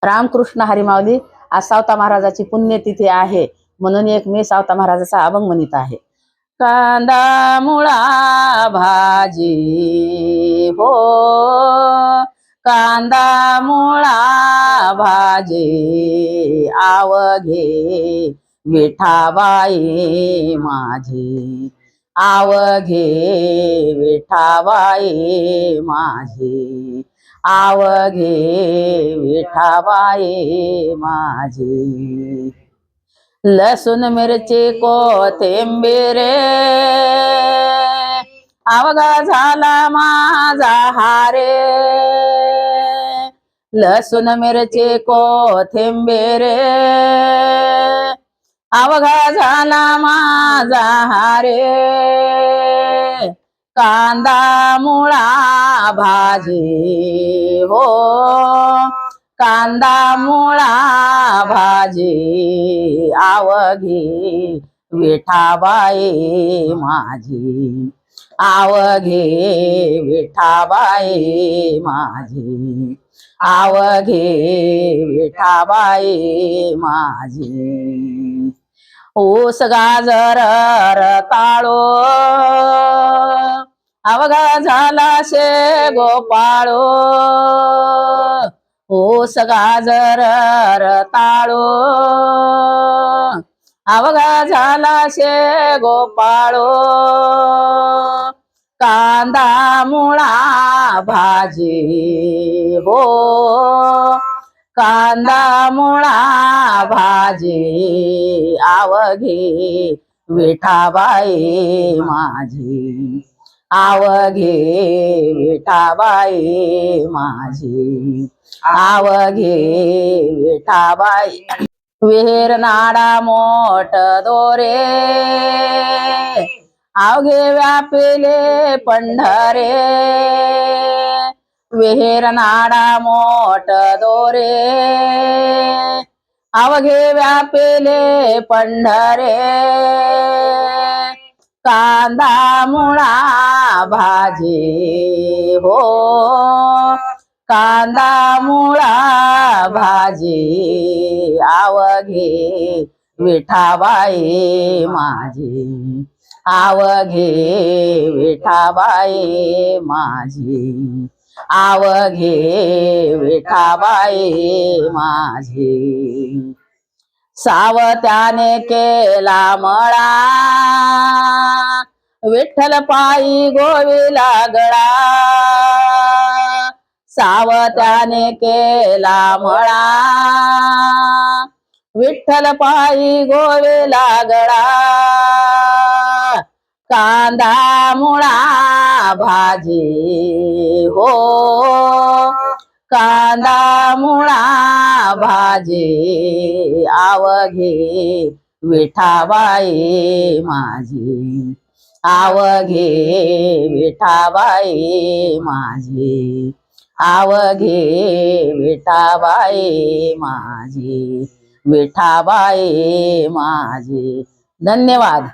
रामकृष्ण हरी माऊली. आज सावता महाराजाची पुण्यतिथी आहे, म्हणून एक मी सावता महाराजाचा अभंग म्हणत आहे. कांदा मुळा भाजी हो, कांदा मुळा भाजी आवघे विठाबाई माझी, आवघे विठाबाई माझी, आवघे विठाबाई माझी. लसूण मिरची कोथिंबीर अवघा झाला माझा हारे, लसूण मिरची कोथिंबीर अवघा झाला माझा हारे. कांदा मुळा भाजी हो, कांदा मुळा भाजी आवघे विठाबाई माझी, आवघे विठाबाई माझी, आवघे विठाबाई माझी. ऊस गाजर रताळो अवघा झाला शे गोपाळो, ऊस गाजर रताळो अवघा झाला शे गोपाळो. कांदा मुळा भाजी हो, कांदा मुळा भाजी आवघे विठाबाई माझी, आवघे विठाबाई माझी, आवघे विठाबाई. विहीर नाडा मोठ दोरे अवघे व्यापिले पंढरे, विहीर नाडा मोठ दोरे अवघे व्यापिले पंढरे. कांदा मुळा भाजी हो, कांदा मुळा भाजी आवघे विठाबाई माझी, आवघे विठाबाई माझी, आवघे विठाबाई माझी. सावत्याने केला मळा विठ्ठल पायी गोविला गळा, सावत्याने केला मळा विठ्ठल पायी गोविला गळा. कांदा मुळा भाजी हो, कांदा मुळा भाजी आवघे विठाबाई माझी, आवघे विठाबाई माझी, आवघे विठाबाई माझी, विठाबाई माझी. धन्यवाद.